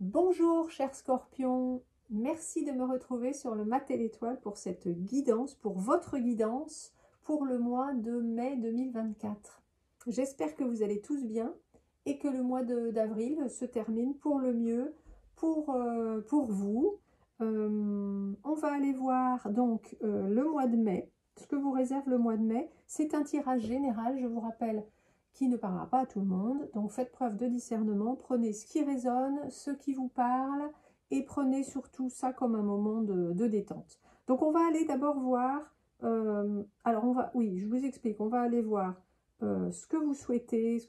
Bonjour chers scorpions, merci de me retrouver sur le Mat et l'Étoile pour cette guidance, pour votre guidance pour le mois de mai 2024. J'espère que vous allez tous bien et que le mois d'avril se termine pour le mieux pour vous. On va aller voir donc le mois de mai, ce que vous réserve le mois de mai. C'est un tirage général, je vous rappelle, qui ne parlera pas à tout le monde. Donc faites preuve de discernement, prenez ce qui résonne, ce qui vous parle, et prenez surtout ça comme un moment de détente. Donc on va aller d'abord voir, oui, je vous explique, on va aller voir ce que vous souhaitez,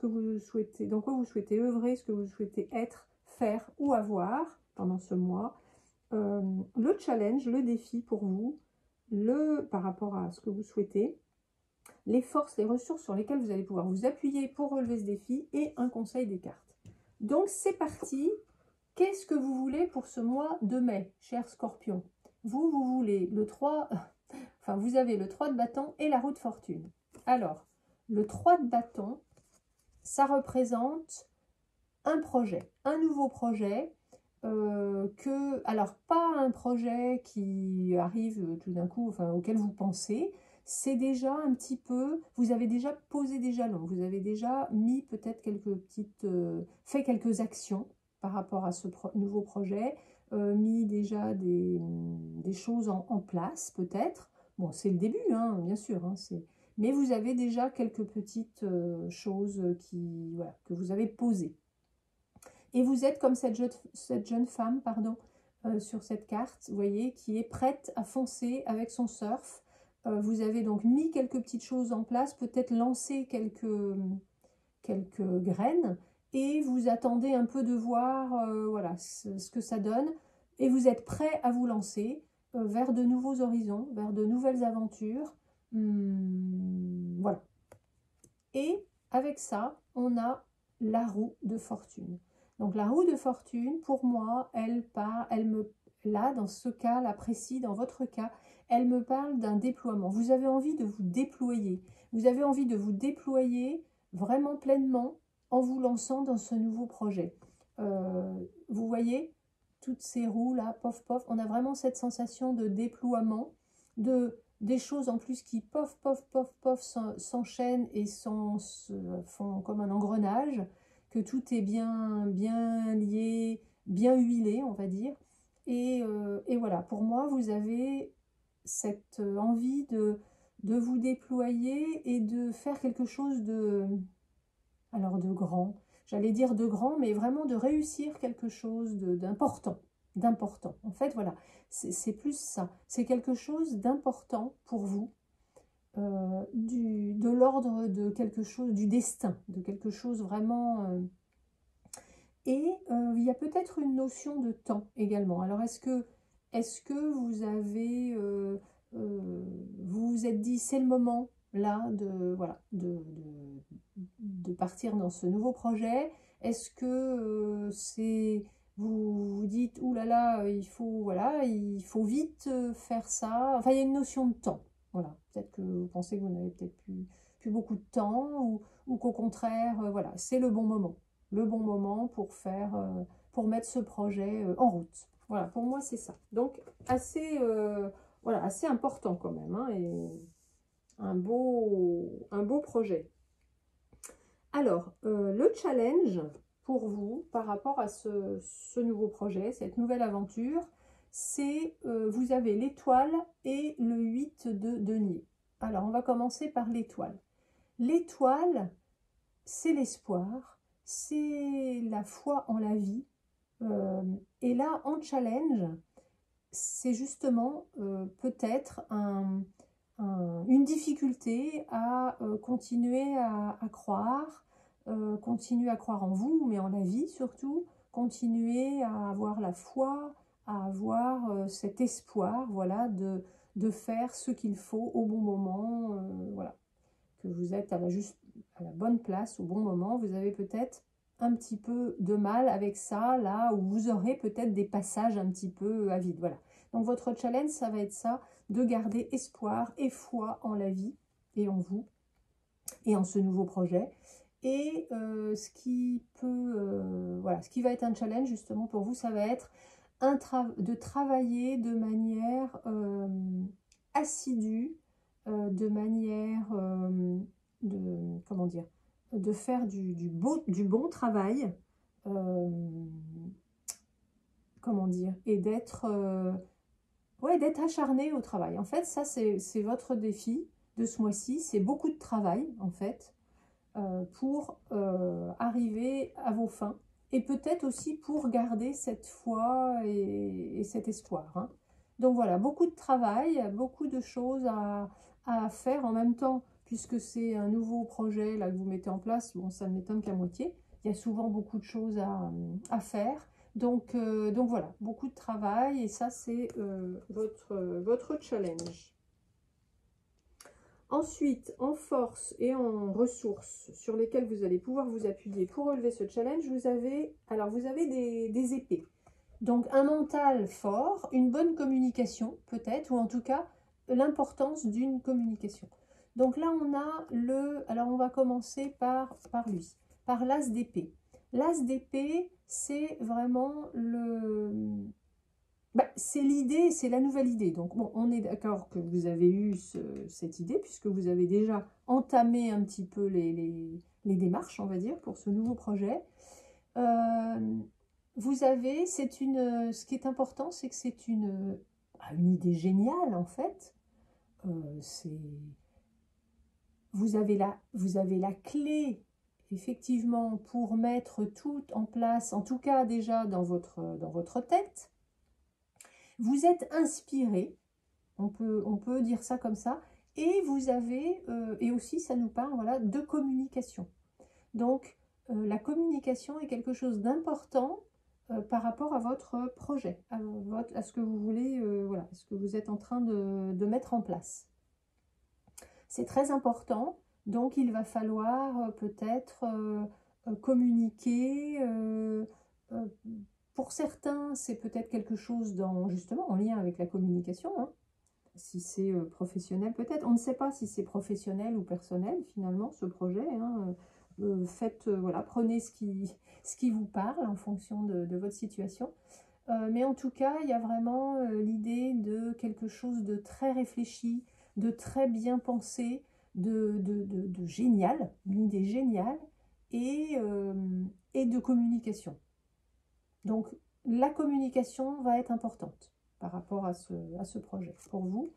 dans quoi vous souhaitez œuvrer, ce que vous souhaitez être, faire ou avoir pendant ce mois. Le challenge, le défi pour vous, par rapport à ce que vous souhaitez, les forces, les ressources sur lesquelles vous allez pouvoir vous appuyer pour relever ce défi et un conseil des cartes. Donc c'est parti. Qu'est-ce que vous voulez pour ce mois de mai, cher Scorpion? Vous voulez le 3, enfin vous avez le 3 de bâton et la roue de fortune. Alors, le 3 de bâton, ça représente un projet, un nouveau projet, alors pas un projet qui arrive tout d'un coup, enfin auquel vous pensez, c'est déjà un petit peu, vous avez déjà posé des jalons, vous avez déjà mis peut-être quelques petites, fait quelques actions par rapport à ce nouveau projet, mis déjà des choses en place peut-être. Bon, c'est le début, hein, bien sûr, hein, mais vous avez déjà quelques petites choses voilà, que vous avez posées. Et vous êtes comme cette jeune femme, pardon, sur cette carte, vous voyez, qui est prête à foncer avec son surf. Vous avez donc mis quelques petites choses en place, peut-être lancé quelques graines, et vous attendez un peu de voir voilà, ce que ça donne, et vous êtes prêt à vous lancer vers de nouveaux horizons, vers de nouvelles aventures. Voilà. Et avec ça, on a la roue de fortune. Donc la roue de fortune, pour moi, là, dans ce cas-là précis, dans votre cas, elle me parle d'un déploiement. Vous avez envie de vous déployer. Vous avez envie de vous déployer vraiment pleinement en vous lançant dans ce nouveau projet. Vous voyez, toutes ces roues-là, pof, pof, on a vraiment cette sensation de déploiement, des choses en plus qui pof, pof, pof, pof s'enchaînent et font comme un engrenage, que tout est bien lié, bien huilé, on va dire. Et voilà, pour moi, vous avez cette envie de vous déployer et de faire quelque chose de grand. J'allais dire de grand, mais vraiment de réussir quelque chose d'important. En fait, voilà, c'est plus ça. C'est quelque chose d'important pour vous, de l'ordre de quelque chose, du destin, de quelque chose vraiment. Et il y a peut-être une notion de temps également. Alors, est-ce que vous avez, vous vous êtes dit, c'est le moment là voilà, de partir dans ce nouveau projet? Est-ce que vous vous dites, ouh là là, voilà, il faut vite faire ça. Enfin, il y a une notion de temps. Voilà, peut-être que vous pensez que vous n'avez peut-être plus beaucoup de temps, ou qu'au contraire, voilà, c'est le bon moment. Le bon moment pour mettre ce projet en route. Voilà, pour moi, c'est ça. Donc, voilà, assez important quand même, hein, et un beau projet. Alors, le challenge pour vous par rapport à ce nouveau projet, cette nouvelle aventure, c'est vous avez l'étoile et le 8 de denier. Alors, on va commencer par l'étoile. L'étoile, c'est l'espoir, c'est la foi en la vie. Et là, en challenge, c'est justement peut-être une difficulté à continuer à croire, continuer à croire en vous, mais en la vie surtout, continuer à avoir la foi, à avoir cet espoir, voilà, de faire ce qu'il faut au bon moment, voilà, que vous êtes à la bonne place au bon moment. Vous avez peut-être un petit peu de mal avec ça, là où vous aurez peut-être des passages un petit peu à vide. Voilà. Donc votre challenge, ça va être ça, de garder espoir et foi en la vie et en vous et en ce nouveau projet. Et ce qui peut voilà, ce qui va être un challenge justement pour vous, ça va être de travailler de manière assidue, de manière comment dire, de faire du bon travail, comment dire, et d'être d'être acharné au travail. En fait, ça, c'est votre défi de ce mois-ci. C'est beaucoup de travail, en fait, pour arriver à vos fins. Et peut-être aussi pour garder cette foi et cet espoir. Hein. Donc voilà, beaucoup de travail, beaucoup de choses à faire en même temps, puisque c'est un nouveau projet là, que vous mettez en place. Bon, ça ne m'étonne qu'à moitié. Il y a souvent beaucoup de choses à faire. Donc voilà, beaucoup de travail et ça c'est votre challenge. Ensuite, en force et en ressources sur lesquelles vous allez pouvoir vous appuyer pour relever ce challenge, vous avez des épées. Donc un mental fort, une bonne communication peut-être, ou en tout cas l'importance d'une communication. Donc là on a alors on va commencer par lui, par l'as d'épée. L'as d'épée, c'est vraiment c'est l'idée, c'est la nouvelle idée. Donc bon, on est d'accord que vous avez eu cette idée, puisque vous avez déjà entamé un petit peu les démarches, on va dire, pour ce nouveau projet. Vous avez, ce qui est important, c'est que c'est une idée géniale, en fait. Vous avez la clé, effectivement, pour mettre tout en place, en tout cas déjà dans votre tête. Vous êtes inspiré, on peut dire ça comme ça, et vous avez, et aussi ça nous parle voilà, de communication. Donc la communication est quelque chose d'important par rapport à votre projet, à ce que vous voulez, voilà, ce que vous êtes en train de mettre en place. C'est très important, donc il va falloir peut-être communiquer. Pour certains, c'est peut-être quelque chose justement en lien avec la communication. Hein. Si c'est professionnel peut-être. On ne sait pas si c'est professionnel ou personnel finalement ce projet. Hein. Voilà, prenez ce qui vous parle en fonction de votre situation. Mais en tout cas, il y a vraiment l'idée de quelque chose de très réfléchi, de très bien pensé, de génial, une idée géniale et de communication. Donc, la communication va être importante par rapport à ce projet pour vous.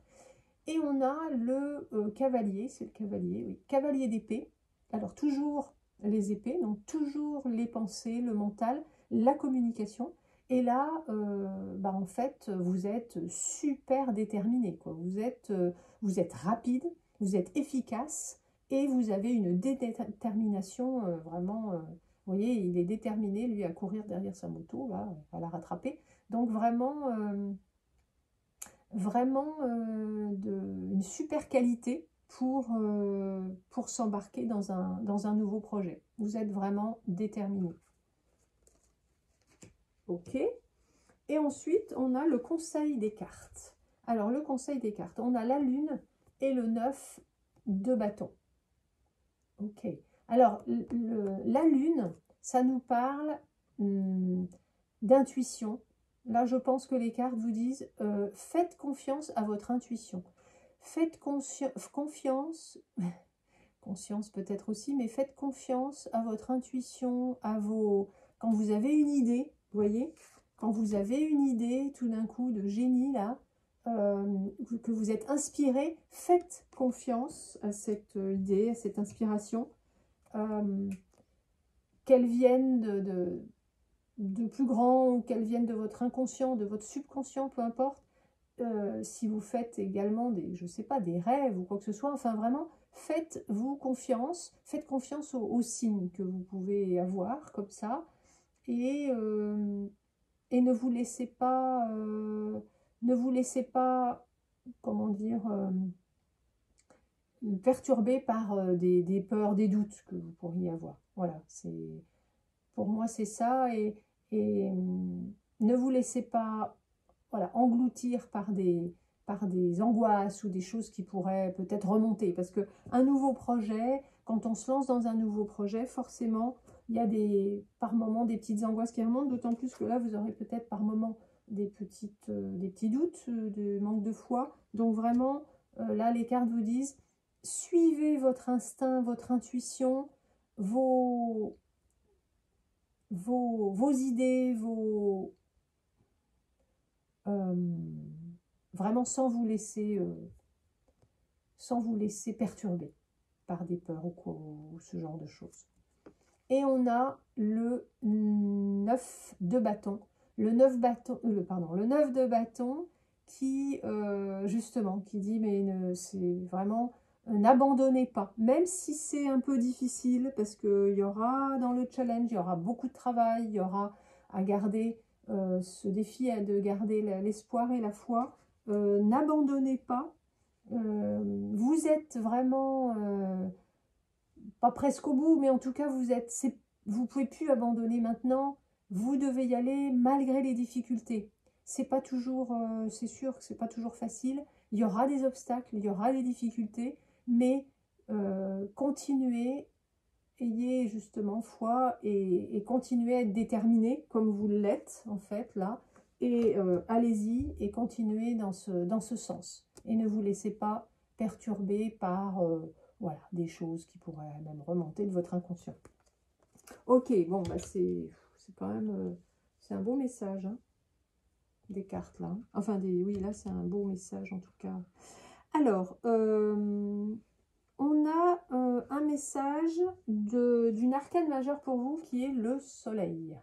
Et on a le cavalier, c'est le cavalier, oui, cavalier d'épée. Alors, toujours les épées, donc toujours les pensées, le mental, la communication. Et là, en fait, vous êtes super déterminé, quoi. Vous êtes rapide, vous êtes efficace et vous avez une détermination vraiment... vous voyez, il est déterminé, lui, à courir derrière sa moto, là, à la rattraper. Donc vraiment, une super qualité pour s'embarquer dans un nouveau projet. Vous êtes vraiment déterminé. Ok. Et ensuite, on a le conseil des cartes. Alors, le conseil des cartes, on a la lune et le 9 de bâton. Ok. Alors, la lune, ça nous parle d'intuition. Là, je pense que les cartes vous disent faites confiance à votre intuition. Faites confiance, conscience peut-être aussi, mais faites confiance à votre intuition, quand vous avez une idée, vous voyez, quand vous avez une idée tout d'un coup de génie là, que vous êtes inspiré, faites confiance à cette idée, à cette inspiration, qu'elle vienne de plus grand ou qu'elle vienne de votre inconscient, de votre subconscient, peu importe. Si vous faites également des rêves ou quoi que ce soit, enfin vraiment, faites-vous confiance, faites confiance aux signes que vous pouvez avoir comme ça et ne vous laissez pas, comment dire, perturbé par des peurs, des doutes que vous pourriez avoir. Voilà, pour moi c'est ça et ne vous laissez pas engloutir par des angoisses ou des choses qui pourraient peut-être remonter. Parce qu'un nouveau projet, quand on se lance dans un nouveau projet, forcément, il y a par moments des petites angoisses qui remontent, d'autant plus que là, vous aurez peut-être par moments des petits doutes, du manque de foi. Donc vraiment, là, les cartes vous disent, suivez votre instinct, votre intuition, vos idées, vraiment sans vous laisser perturber par des peurs ou ce genre de choses. Et on a le 9 de bâton. Le 9 de bâton qui, justement, qui dit, mais c'est vraiment, n'abandonnez pas. Même si c'est un peu difficile, parce qu'il y aura dans le challenge, il y aura beaucoup de travail, il y aura à garder ce défi, de garder l'espoir et la foi. N'abandonnez pas. Vous êtes vraiment... pas presque au bout, mais en tout cas, vous pouvez plus abandonner maintenant. Vous devez y aller malgré les difficultés. C'est pas toujours, c'est sûr que c'est pas toujours facile. Il y aura des obstacles, il y aura des difficultés, mais continuez, ayez justement foi et continuez à être déterminé comme vous l'êtes en fait là. Et allez-y et continuez dans ce sens. Et ne vous laissez pas perturber par... voilà, des choses qui pourraient même remonter de votre inconscient. Ok, bon, bah c'est quand même... c'est un beau message, hein, des cartes, là. Enfin, oui, là, c'est un beau message, en tout cas. Alors, on a un message d'une arcane majeure pour vous, qui est le soleil.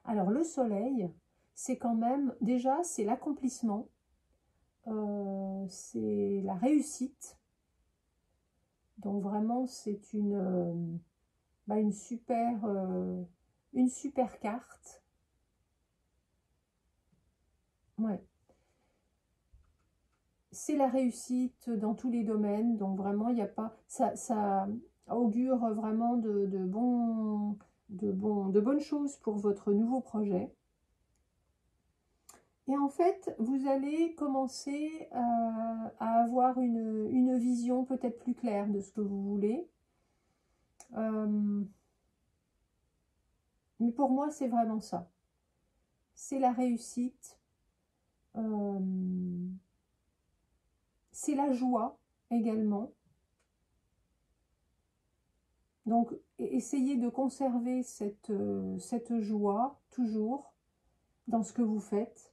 Alors, le soleil, c'est quand même... Déjà, c'est l'accomplissement. C'est la réussite. Donc vraiment, c'est une super carte. Ouais. C'est la réussite dans tous les domaines. Donc vraiment, il n'y a pas... Ça augure vraiment de bonnes choses pour votre nouveau projet. Et en fait, vous allez commencer à avoir une vision peut-être plus claire de ce que vous voulez. Mais pour moi, c'est vraiment ça. C'est la réussite. C'est la joie également. Donc, essayez de conserver cette joie toujours dans ce que vous faites.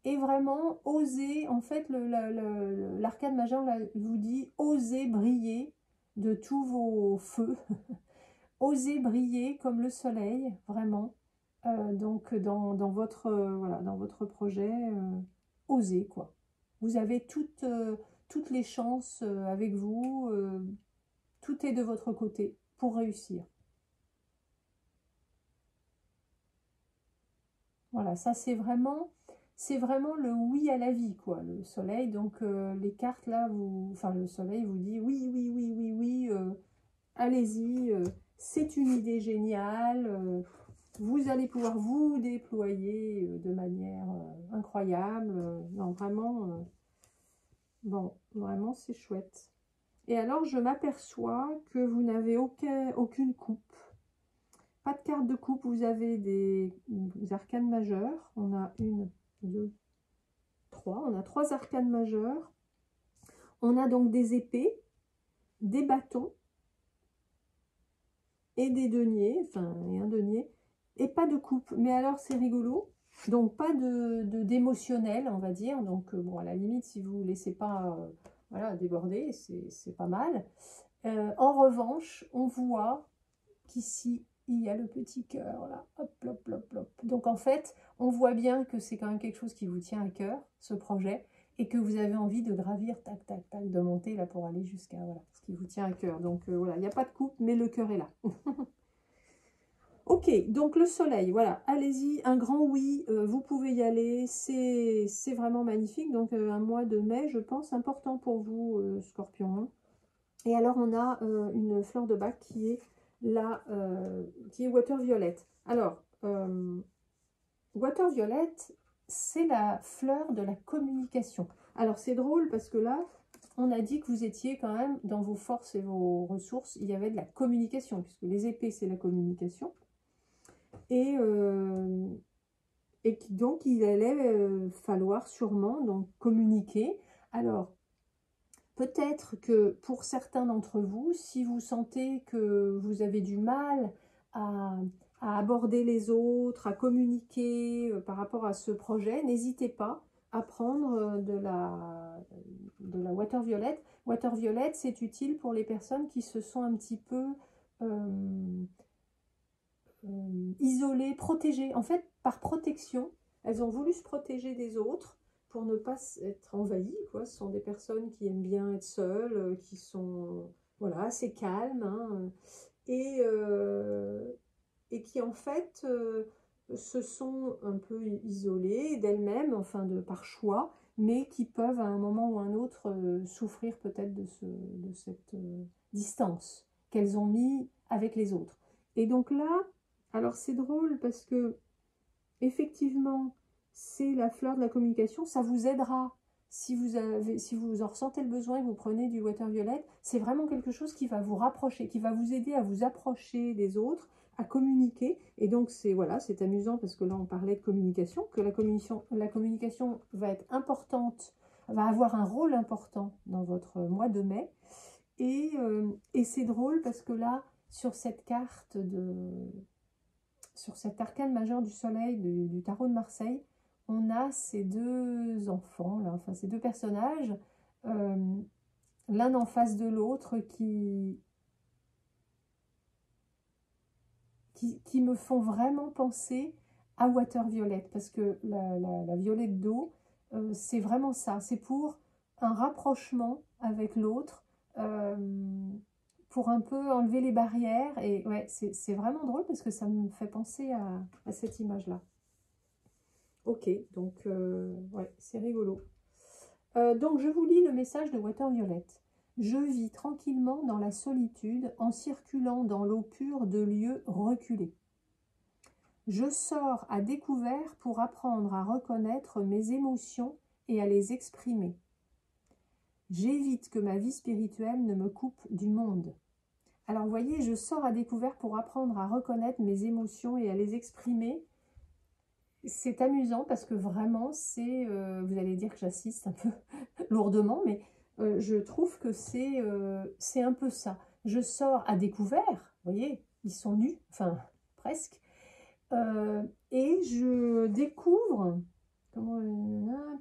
Et vraiment, osez, en fait, l'arcane majeure vous dit, osez briller de tous vos feux. Osez briller comme le soleil, vraiment. Donc, dans votre projet, osez, quoi. Vous avez toutes les chances avec vous. Tout est de votre côté pour réussir. Voilà, ça c'est vraiment le oui à la vie, quoi, le soleil. Donc les cartes là, le soleil vous dit oui, oui, oui, oui, oui, allez-y, c'est une idée géniale, vous allez pouvoir vous déployer de manière incroyable. Non, vraiment, bon, vraiment c'est chouette. Et alors je m'aperçois que vous n'avez aucune coupe. Pas de carte de coupe, vous avez des arcanes majeures. On a 1, 2, 3. On a 3 arcanes majeures. On a donc des épées, des bâtons et des deniers, enfin, et un denier, et pas de coupe. Mais alors, c'est rigolo. Donc, pas d'émotionnel, on va dire. Donc, bon, à la limite, si vous ne laissez pas voilà, déborder, c'est pas mal. En revanche, on voit qu'ici, il y a le petit cœur, là, hop, hop, hop, hop. Donc en fait, on voit bien que c'est quand même quelque chose qui vous tient à cœur, ce projet, et que vous avez envie de gravir, tac, tac, tac, de monter là pour aller jusqu'à, voilà, ce qui vous tient à cœur. Donc voilà, il n'y a pas de coupe, mais le cœur est là. Ok, donc le soleil, voilà, allez-y, un grand oui, vous pouvez y aller, c'est vraiment magnifique. Donc un mois de mai, je pense, important pour vous, Scorpion. Et alors on a une fleur de bac qui est qui est Water Violette. Alors, Water Violette, c'est la fleur de la communication. Alors, c'est drôle parce que là, on a dit que vous étiez quand même dans vos forces et vos ressources, il y avait de la communication, puisque les épées, c'est la communication. Et donc, il allait falloir sûrement donc, communiquer. Alors, peut-être que pour certains d'entre vous, si vous sentez que vous avez du mal à, à aborder les autres, à communiquer par rapport à ce projet, n'hésitez pas à prendre de la Water Violet. Water Violet, c'est utile pour les personnes qui se sont un petit peu isolées, protégées. En fait, par protection, elles ont voulu se protéger des autres pour ne pas être envahies, quoi. Ce sont des personnes qui aiment bien être seules, qui sont voilà, assez calmes, hein, et qui en fait se sont un peu isolées d'elles-mêmes, enfin par choix, mais qui peuvent à un moment ou un autre souffrir peut-être de cette distance qu'elles ont mis avec les autres. Et donc là, alors c'est drôle parce que effectivement, c'est la fleur de la communication, ça vous aidera. Si vous en ressentez le besoin et que vous prenez du water violet, c'est vraiment quelque chose qui va vous rapprocher, qui va vous aider à vous approcher des autres, à communiquer. Et donc, voilà, c'est amusant parce que là, on parlait de communication, que la communication va être importante, va avoir un rôle important dans votre mois de mai. Et c'est drôle parce que là, sur cette carte sur cet arcane majeur du soleil du tarot de Marseille, on a ces deux enfants, là, enfin ces deux personnages, l'un en face de l'autre, qui me font vraiment penser à Water Violet, parce que la violette d'eau, c'est vraiment ça, c'est pour un rapprochement avec l'autre, pour un peu enlever les barrières, et ouais, c'est vraiment drôle parce que ça me fait penser à cette image-là. Ok, donc ouais, c'est rigolo. Donc je vous lis le message de Water Violet. Je vis tranquillement dans la solitude en circulant dans l'eau pure de lieux reculés. Je sors à découvert pour apprendre à reconnaître mes émotions et à les exprimer. J'évite que ma vie spirituelle ne me coupe du monde. Alors, vous voyez, je sors à découvert pour apprendre à reconnaître mes émotions et à les exprimer. C'est amusant parce que vraiment, vous allez dire que j'assiste un peu lourdement, mais je trouve que c'est un peu ça. Je sors à découvert, vous voyez, ils sont nus, enfin, presque, et je découvre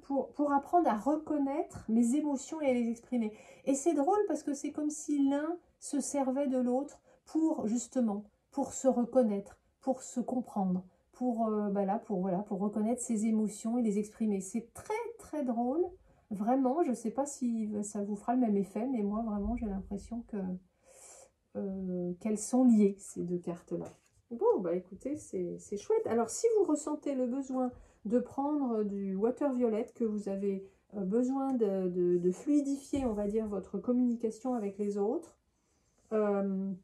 pour apprendre à reconnaître mes émotions et à les exprimer. Et c'est drôle parce que c'est comme si l'un se servait de l'autre pour justement, pour se reconnaître, pour se comprendre, pour reconnaître ses émotions et les exprimer. C'est très très drôle, vraiment. Je ne sais pas si ça vous fera le même effet, mais moi vraiment j'ai l'impression qu'elles sont liées, ces deux cartes-là. Bon, bah écoutez, c'est chouette. Alors, si vous ressentez le besoin de prendre du water violet, que vous avez besoin de fluidifier, on va dire, votre communication avec les autres, en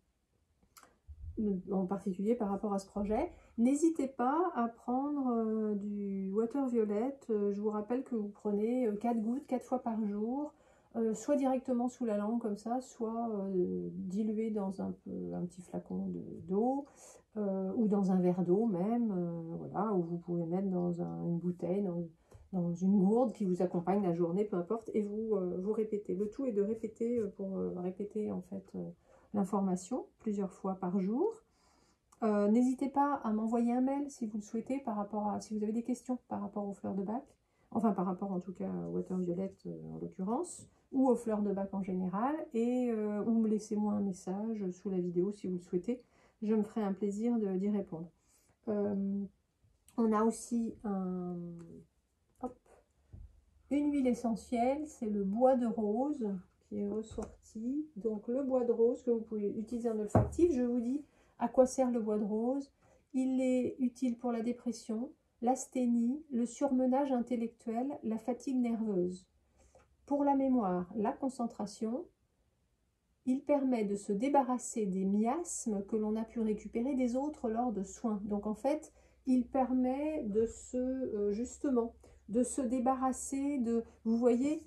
particulier par rapport à ce projet, n'hésitez pas à prendre du water violet. Je vous rappelle que vous prenez 4 gouttes 4 fois par jour, soit directement sous la langue comme ça, soit dilué dans un petit flacon d'eau, ou dans un verre d'eau même, voilà, ou vous pouvez mettre dans une bouteille, dans une gourde qui vous accompagne la journée, peu importe, et vous répétez. Le tout est de répéter pour répéter en fait l'information plusieurs fois par jour. N'hésitez pas à m'envoyer un mail si vous le souhaitez si vous avez des questions par rapport aux fleurs de bac, enfin par rapport en tout cas à Water Violet en l'occurrence, ou aux fleurs de bac en général, ou laissez-moi un message sous la vidéo si vous le souhaitez. Je me ferai un plaisir d'y répondre. On a aussi une huile essentielle, c'est le bois de rose qui est ressorti. Donc le bois de rose que vous pouvez utiliser en olfactif. Je vous dis à quoi sert le bois de rose. Il est utile pour la dépression, l'asthénie, le surmenage intellectuel, la fatigue nerveuse. Pour la mémoire, la concentration. Il permet de se débarrasser des miasmes que l'on a pu récupérer des autres lors de soins. Donc en fait, il permet de justement de se débarrasser de... Vous voyez,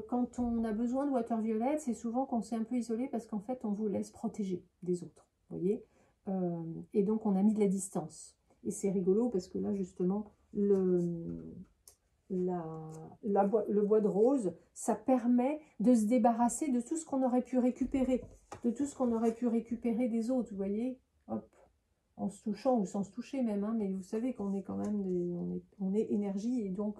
quand on a besoin de Water Violet, c'est souvent qu'on s'est un peu isolé parce qu'en fait, on vous laisse protéger des autres, vous voyez. Et donc, on a mis de la distance. Et c'est rigolo parce que là, justement, le bois de rose, ça permet de se débarrasser de tout ce qu'on aurait pu récupérer, des autres, vous voyez, hop, en se touchant ou sans se toucher même, hein, mais vous savez qu'on est quand même on est énergie et donc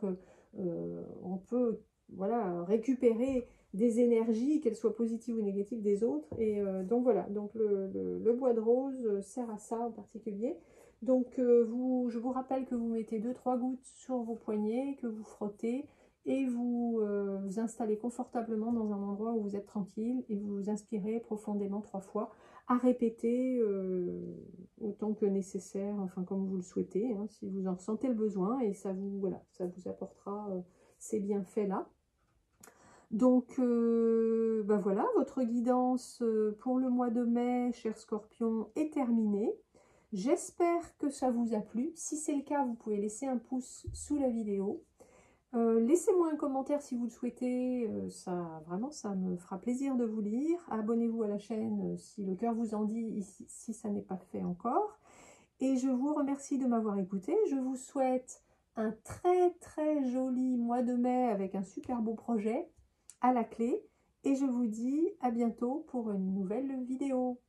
on peut voilà, récupérer des énergies, qu'elles soient positives ou négatives des autres, et donc voilà, donc le bois de rose sert à ça en particulier. Donc je vous rappelle que vous mettez 2-3 gouttes sur vos poignets, que vous frottez et vous installez confortablement dans un endroit où vous êtes tranquille et vous inspirez profondément 3 fois, à répéter autant que nécessaire, enfin comme vous le souhaitez, hein, si vous en ressentez le besoin, et ça vous, voilà, ça vous apportera ces bienfaits-là. Donc, ben voilà, votre guidance pour le mois de mai, cher Scorpion, est terminée. J'espère que ça vous a plu. Si c'est le cas, vous pouvez laisser un pouce sous la vidéo. Laissez-moi un commentaire si vous le souhaitez, vraiment ça me fera plaisir de vous lire. Abonnez-vous à la chaîne si le cœur vous en dit, si ça n'est pas fait encore. Et je vous remercie de m'avoir écouté. Je vous souhaite un très joli mois de mai avec un super beau projet à la clé. Et je vous dis à bientôt pour une nouvelle vidéo.